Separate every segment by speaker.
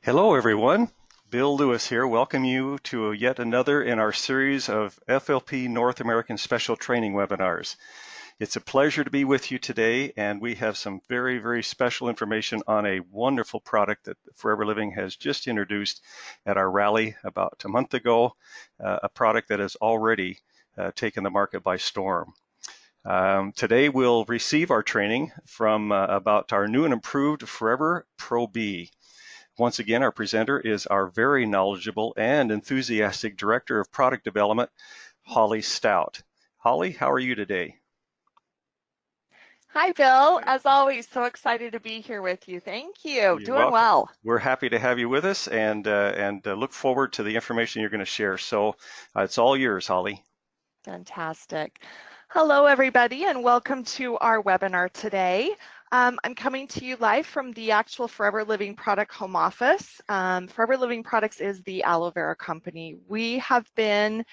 Speaker 1: Hello, everyone. Bill Lewis here. Welcome you to yet another in our series of FLP North American Special Training webinars. It's a pleasure to be with you today, and we have some very, very special information on a wonderful product that Forever Living has just introduced at our rally about a month ago, a product that has already taken the market by storm. Today we'll receive our training from about our new and improved Forever Proby. Once again, our presenter is our very knowledgeable and enthusiastic Director of Product Development, Holly Stout. Holly, how are you today?
Speaker 2: Hi, Bill. As always, so excited to be here with you. Thank you.
Speaker 1: You're
Speaker 2: Doing
Speaker 1: welcome.
Speaker 2: well.
Speaker 1: We're happy to have you with us and look forward to the information you're going to share. So it's all yours, Holly.
Speaker 2: Fantastic. Hello, everybody, and welcome to our webinar today. I'm coming to you live from the actual Forever Living product home office. Forever Living Products is the aloe vera company. We have been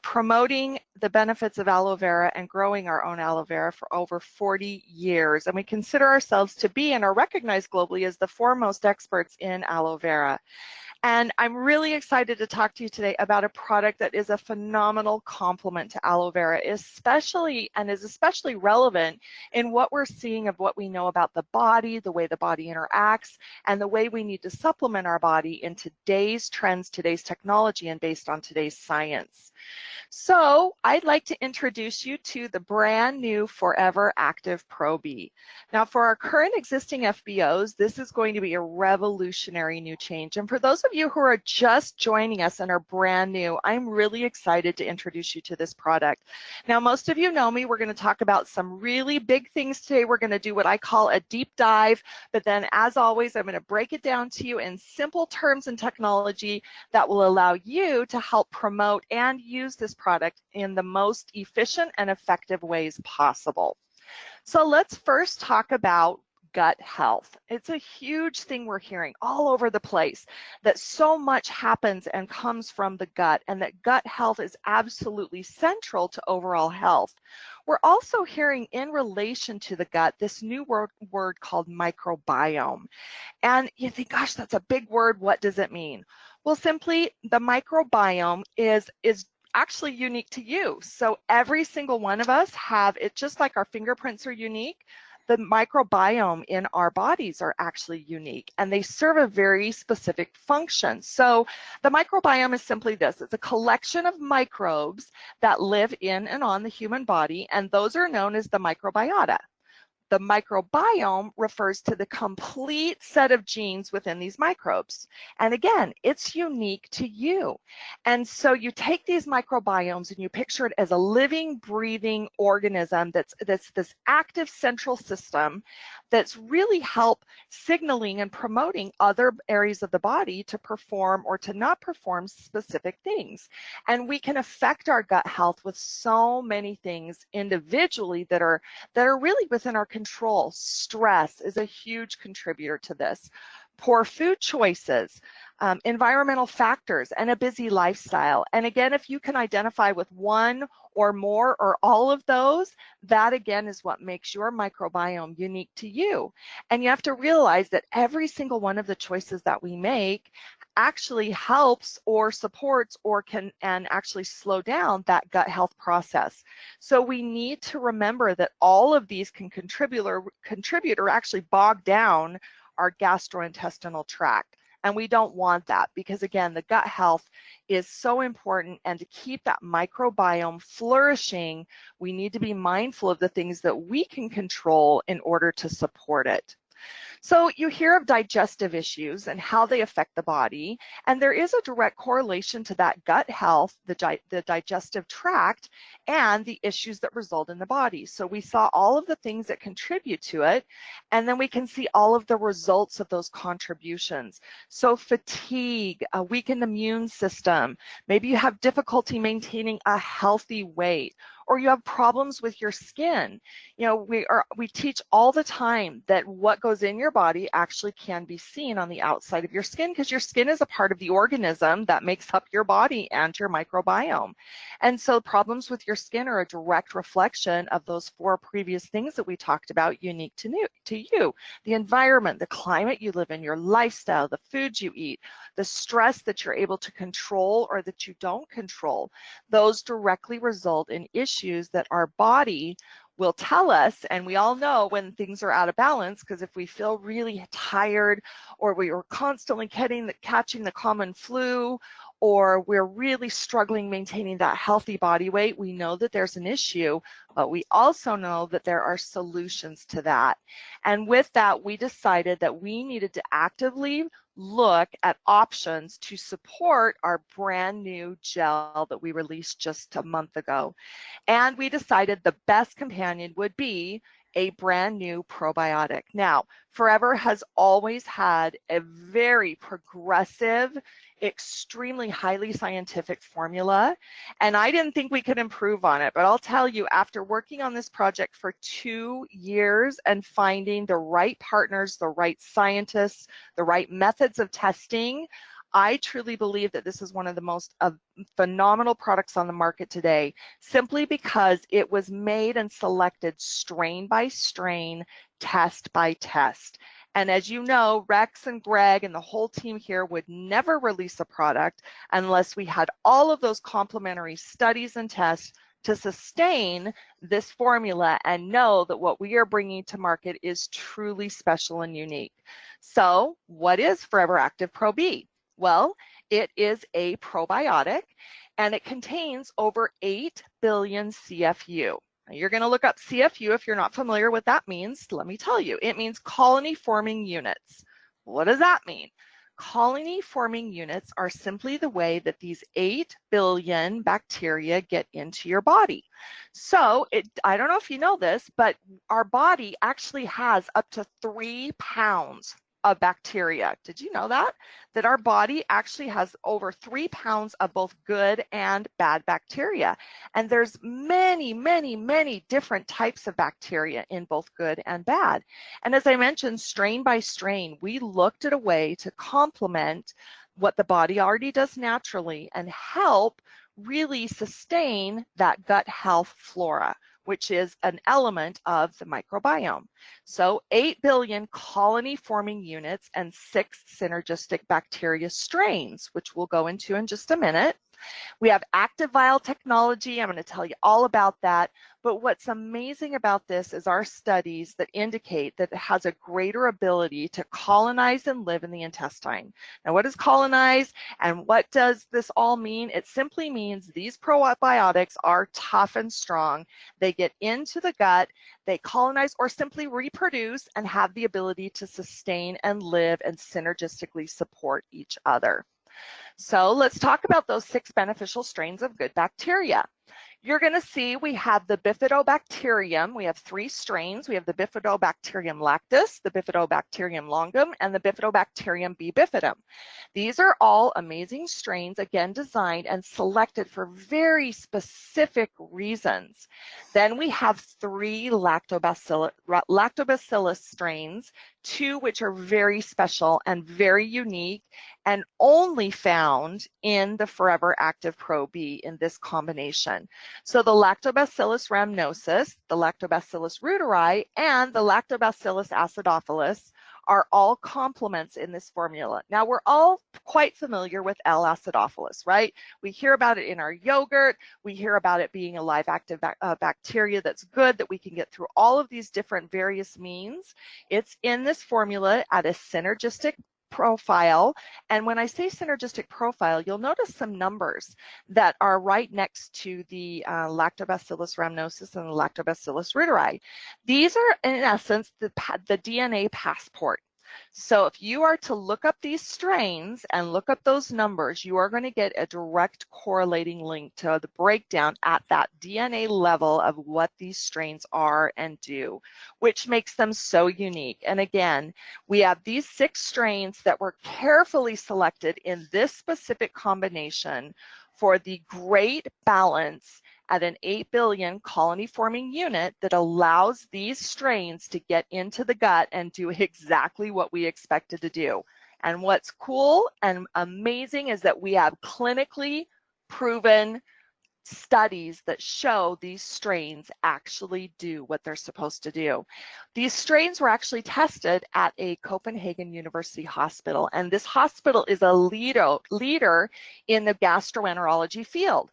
Speaker 2: promoting the benefits of aloe vera and growing our own aloe vera for over 40 years, and we consider ourselves to be and are recognized globally as the foremost experts in aloe vera. And I'm really excited to talk to you today about a product that is a phenomenal complement to aloe vera, especially relevant in what we're seeing of what we know about the body, the way the body interacts, and the way we need to supplement our body in today's trends, today's technology, and based on today's science. So I'd like to introduce you to the brand new Forever Active Proby. Now, for our current existing FBOs, this is going to be a revolutionary new change. And for those of you who are just joining us and are brand new, I'm really excited to introduce you to this product. Now, most of you know me. We're going to talk about some really big things today. We're going to do what I call a deep dive, but then as always, I'm going to break it down to you in simple terms and technology that will allow you to help promote and use this product in the most efficient and effective ways possible. So let's first talk about gut health. It's a huge thing we're hearing all over the place, that so much happens and comes from the gut, and that gut health is absolutely central to overall health. We're also hearing in relation to the gut this new word called microbiome. And you think, gosh, that's a big word. What does it mean? Well, simply the microbiome is actually unique to you. So every single one of us have it, just like our fingerprints are unique. The microbiome in our bodies are actually unique, and they serve a very specific function. So the microbiome is simply this: it's a collection of microbes that live in and on the human body, and those are known as the microbiota. The microbiome refers to the complete set of genes within these microbes. And again, it's unique to you. And so you take these microbiomes and you picture it as a living, breathing organism that's this active central system that's really help signaling and promoting other areas of the body to perform or to not perform specific things. And we can affect our gut health with so many things individually that are really within our control. Stress is a huge contributor to this. Poor food choices, environmental factors, and a busy lifestyle. And again, if you can identify with one or more or all of those, that again is what makes your microbiome unique to you. And you have to realize that every single one of the choices that we make actually helps or supports or can and actually slow down that gut health process. So we need to remember that all of these can contribute or actually bog down our gastrointestinal tract. And we don't want that, because again, the gut health is so important, and to keep that microbiome flourishing, we need to be mindful of the things that we can control in order to support it. So you hear of digestive issues and how they affect the body, and there is a direct correlation to that gut health, the digestive tract, and the issues that result in the body. So we saw all of the things that contribute to it, and then we can see all of the results of those contributions. So fatigue, a weakened immune system, maybe you have difficulty maintaining a healthy weight, or you have problems with your skin. You know, we teach all the time that what goes in your your body actually can be seen on the outside of your skin, because your skin is a part of the organism that makes up your body and your microbiome. And so problems with your skin are a direct reflection of those 4 previous things that we talked about unique to you. The environment, the climate you live in, your lifestyle, the foods you eat, the stress that you're able to control or that you don't control. Those directly result in issues that our body will tell us, and we all know when things are out of balance, because if we feel really tired, or we are constantly catching the common flu, or we're really struggling maintaining that healthy body weight, we know that there's an issue, but we also know that there are solutions to that. And with that, we decided that we needed to actively look at options to support our brand new gel that we released just a month ago. And we decided the best companion would be a brand new probiotic. Now, Forever has always had a very progressive, extremely highly scientific formula, and I didn't think we could improve on it, but I'll tell you, after working on this project for 2 years and finding the right partners, the right scientists, the right methods of testing, I truly believe that this is one of the most phenomenal products on the market today, simply because it was made and selected strain by strain, test by test. And as you know, Rex and Greg and the whole team here would never release a product unless we had all of those complementary studies and tests to sustain this formula and know that what we are bringing to market is truly special and unique. So what is Forever Active Proby? Well, it is a probiotic, and it contains over 8 billion CFU. Now, you're going to look up CFU if you're not familiar what that means. Let me tell you. It means colony forming units. What does that mean? Colony forming units are simply the way that these 8 billion bacteria get into your body. So I don't know if you know this, but our body actually has up to 3 pounds of bacteria. Did you know that? That our body actually has over 3 pounds of both good and bad bacteria. And there's many, many, many different types of bacteria in both good and bad. And as I mentioned, strain by strain, we looked at a way to complement what the body already does naturally and help really sustain that gut health flora, which is an element of the microbiome. So 8 billion colony forming units and 6 synergistic bacteria strains, which we'll go into in just a minute. We have active vial technology. I'm going to tell you all about that. But what's amazing about this is our studies that indicate that it has a greater ability to colonize and live in the intestine. Now, what is colonize and what does this all mean? It simply means these probiotics are tough and strong. They get into the gut, they colonize or simply reproduce and have the ability to sustain and live and synergistically support each other. So let's talk about those 6 beneficial strains of good bacteria. You're going to see we have the Bifidobacterium. We have 3 strains. We have the Bifidobacterium lactis, the Bifidobacterium longum, and the Bifidobacterium b bifidum. These are all amazing strains, again, designed and selected for very specific reasons. Then we have 3 lactobacillus strains, 2 which are very special and very unique and only found in the Forever Active Proby in this combination. So the Lactobacillus rhamnosus, the Lactobacillus reuteri, and the Lactobacillus acidophilus are all complements in this formula. Now, we're all quite familiar with L. acidophilus, right? We hear about it in our yogurt. We hear about it being a live active bacteria that's good, that we can get through all of these different various means. It's in this formula at a synergistic profile. And when I say synergistic profile, you'll notice some numbers that are right next to the Lactobacillus rhamnosus and the Lactobacillus reuteri. These are, in essence, the DNA passport. So if you are to look up these strains and look up those numbers, you are going to get a direct correlating link to the breakdown at that DNA level of what these strains are and do, which makes them so unique. And again, we have these 6 strains that were carefully selected in this specific combination for the great balance at an 8 billion colony forming unit that allows these strains to get into the gut and do exactly what we expected to do. And what's cool and amazing is that we have clinically proven studies that show these strains actually do what they're supposed to do. These strains were actually tested at a Copenhagen University hospital, and this hospital is a leader in the gastroenterology field.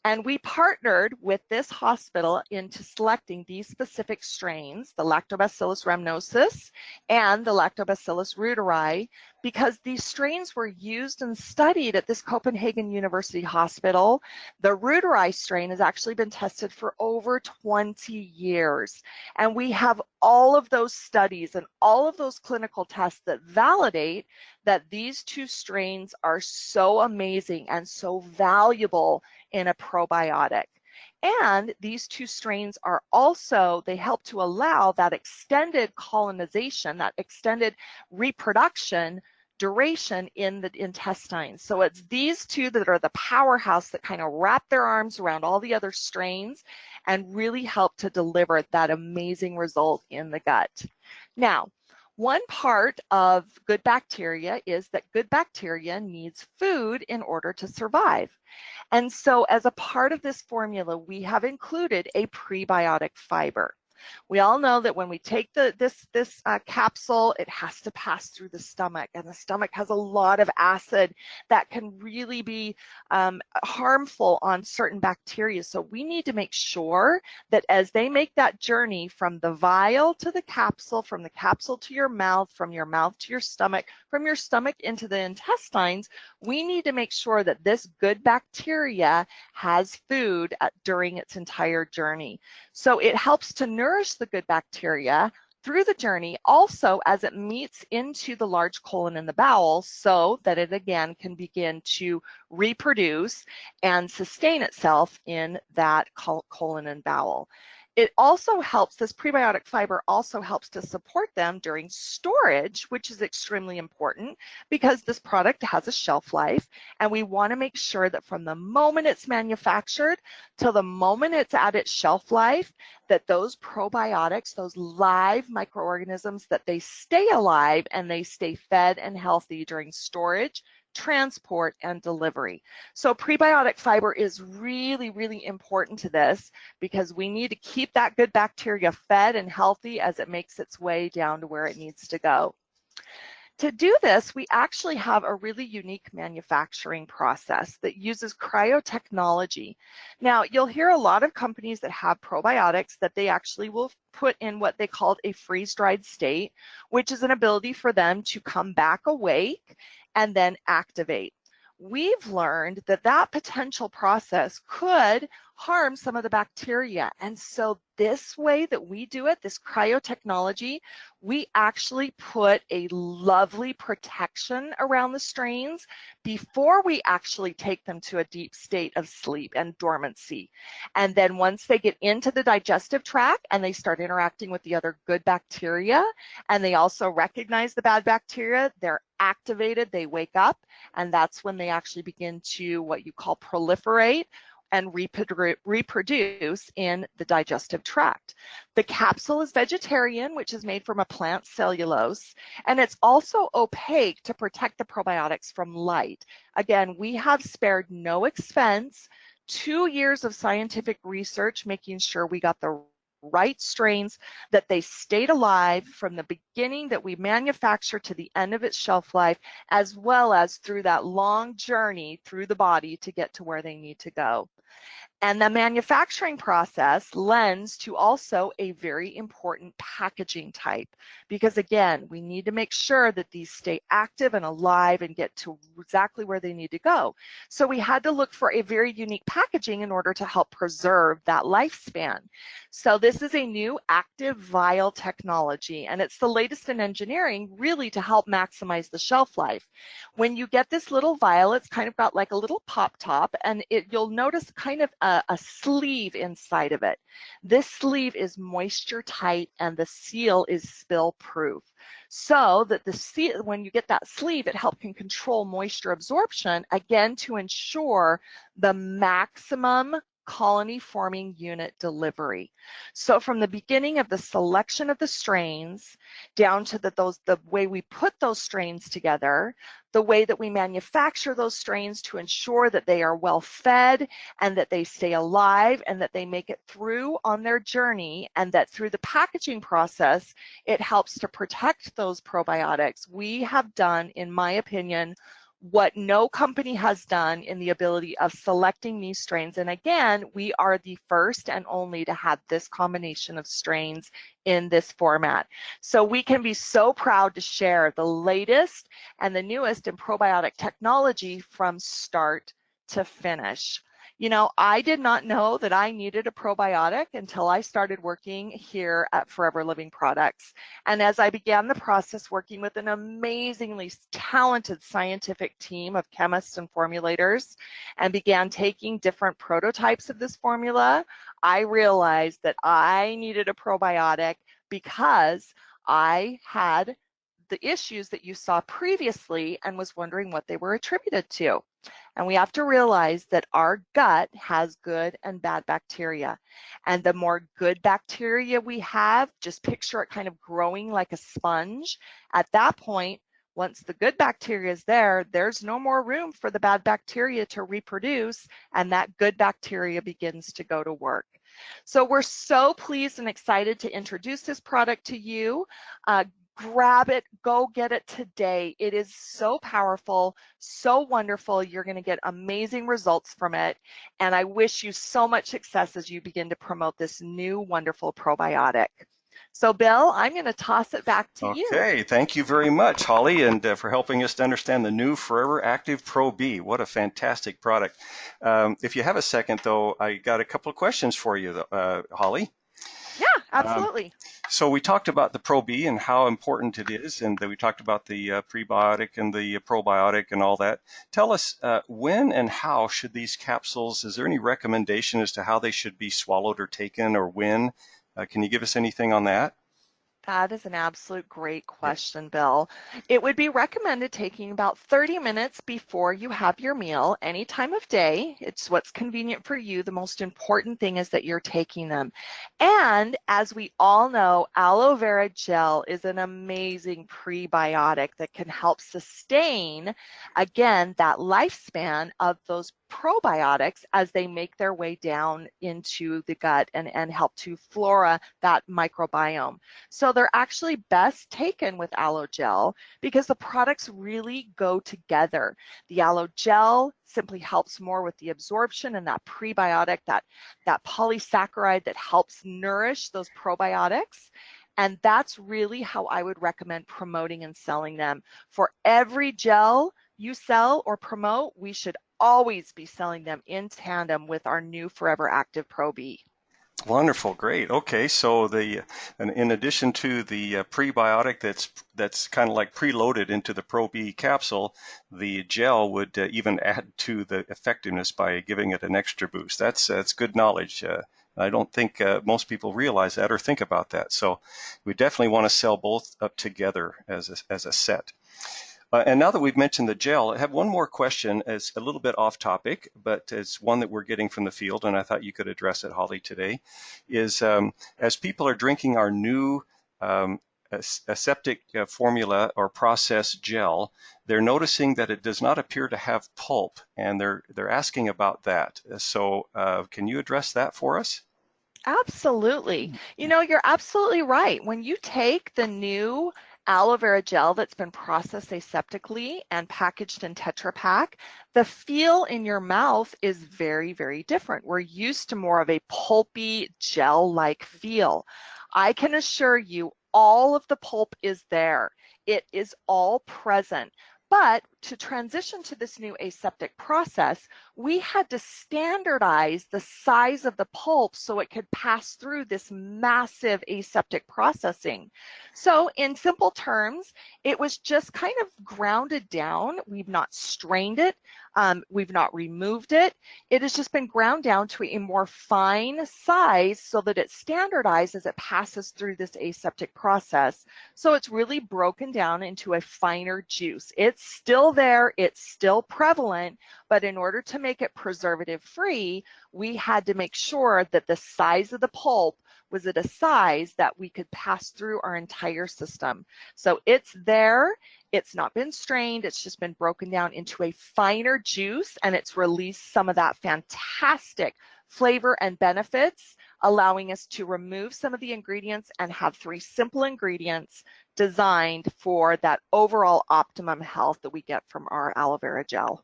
Speaker 2: And we partnered with this hospital into selecting these specific strains, the Lactobacillus rhamnosus and the Lactobacillus reuteri, because these strains were used and studied at this Copenhagen University hospital. The reuteri strain has actually been tested for over 20 years. And we have all of those studies and all of those clinical tests that validate that these two strains are so amazing and so valuable in a probiotic. And these two strains are also, they help to allow that extended colonization, that extended reproduction duration in the intestines. So it's these two that are the powerhouse that kind of wrap their arms around all the other strains and really help to deliver that amazing result in the gut. Now, one part of good bacteria is that good bacteria needs food in order to survive. And so as a part of this formula, we have included a prebiotic fiber. We all know that when we take this capsule, it has to pass through the stomach, and the stomach has a lot of acid that can really be harmful on certain bacteria. So we need to make sure that as they make that journey from the vial to the capsule, from the capsule to your mouth, from your mouth to your stomach, from your stomach into the intestines, we need to make sure that this good bacteria has food during its entire journey. So it helps to nourish the good bacteria through the journey, also as it meets into the large colon in the bowel, so that it again can begin to reproduce and sustain itself in that colon and bowel. It also helps, this prebiotic fiber also helps to support them during storage, which is extremely important because this product has a shelf life, and we want to make sure that from the moment it's manufactured till the moment it's at its shelf life, that those probiotics, those live microorganisms, that they stay alive and they stay fed and healthy during storage, transport, and delivery. So prebiotic fiber is really, really important to this because we need to keep that good bacteria fed and healthy as it makes its way down to where it needs to go. To do this, we actually have a really unique manufacturing process that uses cryotechnology. Now, you'll hear a lot of companies that have probiotics that they actually will put in what they call a freeze-dried state, which is an ability for them to come back awake and then activate. We've learned that that potential process could harm some of the bacteria. And so this way that we do it, this cryotechnology, we actually put a lovely protection around the strains before we actually take them to a deep state of sleep and dormancy. And then once they get into the digestive tract and they start interacting with the other good bacteria, and they also recognize the bad bacteria, they're activated, they wake up, and that's when they actually begin to what you call proliferate and reproduce in the digestive tract. The capsule is vegetarian, which is made from a plant cellulose, and it's also opaque to protect the probiotics from light. Again, we have spared no expense, 2 years of scientific research, making sure we got the right strains, that they stayed alive from the beginning that we manufacture to the end of its shelf life, as well as through that long journey through the body to get to where they need to go. And the manufacturing process lends to also a very important packaging type, because again, we need to make sure that these stay active and alive and get to exactly where they need to go. So we had to look for a very unique packaging in order to help preserve that lifespan. So this is a new active vial technology, and it's the latest in engineering really to help maximize the shelf life. When you get this little vial, it's kind of got like a little pop top, and you'll notice kind of a sleeve inside of it. This sleeve is moisture tight and the seal is spill proof. So that the seal, when you get that sleeve, it can control moisture absorption, again, to ensure the maximum colony forming unit delivery. So from the beginning of the selection of the strains down to the way we put those strains together, the way that we manufacture those strains to ensure that they are well fed and that they stay alive and that they make it through on their journey, and that through the packaging process, it helps to protect those probiotics. We have done, in my opinion, what no company has done in the ability of selecting these strains. And again, we are the first and only to have this combination of strains in this format. So we can be so proud to share the latest and the newest in probiotic technology from start to finish. You know, I did not know that I needed a probiotic until I started working here at Forever Living Products. And as I began the process working with an amazingly talented scientific team of chemists and formulators and began taking different prototypes of this formula, I realized that I needed a probiotic because I had the issues that you saw previously and was wondering what they were attributed to. And we have to realize that our gut has good and bad bacteria. And the more good bacteria we have, just picture it kind of growing like a sponge. At that point, once the good bacteria is there, there's no more room for the bad bacteria to reproduce, and that good bacteria begins to go to work. So we're so pleased and excited to introduce this product to you. Grab it, go get it today. It is so powerful, so wonderful. You're going to get amazing results from it. And I wish you so much success as you begin to promote this new wonderful probiotic. So Bill, I'm going to toss it back to you.
Speaker 1: Okay, thank you very much, Holly, and for helping us to understand the new Forever Active Proby. What a fantastic product. If you have a second, though, I got a couple of questions for you, Holly.
Speaker 2: Yeah, absolutely.
Speaker 1: So we talked about the Proby and how important it is, and we talked about the prebiotic and the probiotic and all that. Tell us when and how should these capsules, is there any recommendation as to how they should be swallowed or taken, or when? Can you give us anything on that?
Speaker 2: That is an absolute great question, Bill. It would be recommended taking about 30 minutes before you have your meal, any time of day. It's what's convenient for you. The most important thing is that you're taking them. And as we all know, aloe vera gel is an amazing prebiotic that can help sustain, again, that lifespan of those probiotics as they make their way down into the gut and help to flora that microbiome. So they're actually best taken with aloe gel because the products really go together. The aloe gel simply helps more with the absorption and that prebiotic, that polysaccharide that helps nourish those probiotics. And that's really how I would recommend promoting and selling them. For every gel you sell or promote, we should always be selling them in tandem with our new Forever Active Proby.
Speaker 1: Wonderful, great. Okay, so in addition to the prebiotic that's kind of like preloaded into the Proby capsule, the gel would even add to the effectiveness by giving it an extra boost. That's good knowledge. I don't think most people realize that or think about that. So we definitely want to sell both up together as a set. And now that we've mentioned the gel, I have one more question. It's a little bit off topic, but it's one that we're getting from the field, and I thought you could address it, Holly, today, is as people are drinking our new aseptic formula or process gel, they're noticing that it does not appear to have pulp, and they're asking about that. So can you address that for us?
Speaker 2: Absolutely. You know, you're absolutely right. When you take the new aloe vera gel that's been processed aseptically and packaged in Tetra Pak, the feel in your mouth is very, very different. We're used to more of a pulpy gel-like feel. I can assure you all of the pulp is there. It is all present. But to transition to this new aseptic process, we had to standardize the size of the pulp so it could pass through this massive aseptic processing. So in simple terms, it was just kind of grounded down. We've not strained it. We've not removed it. It has just been ground down to a more fine size so that it's standardized as it passes through this aseptic process. So it's really broken down into a finer juice. It's still still there, it's still prevalent, but in order to make it preservative free, we had to make sure that the size of the pulp was at a size that we could pass through our entire system. So it's there, it's not been strained, it's just been broken down into a finer juice, and it's released some of that fantastic flavor and benefits, allowing us to remove some of the ingredients and have 3 simple ingredients designed for that overall optimum health that we get from our aloe vera gel.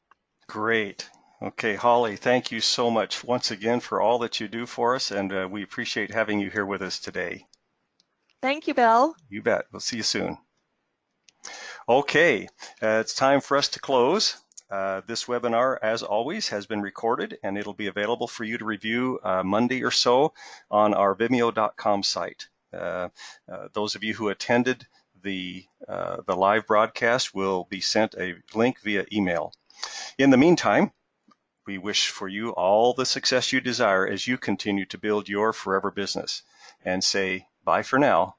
Speaker 1: Great. Okay, Holly, thank you so much once again for all that you do for us, and we appreciate having you here with us today.
Speaker 2: Thank you, Bill.
Speaker 1: You bet. We'll see you soon. Okay, it's time for us to close. This webinar, as always, has been recorded, and it'll be available for you to review Monday or so on our Vimeo.com site. Those of you who attended the live broadcast will be sent a link via email. In the meantime, we wish for you all the success you desire as you continue to build your forever business, and say bye for now.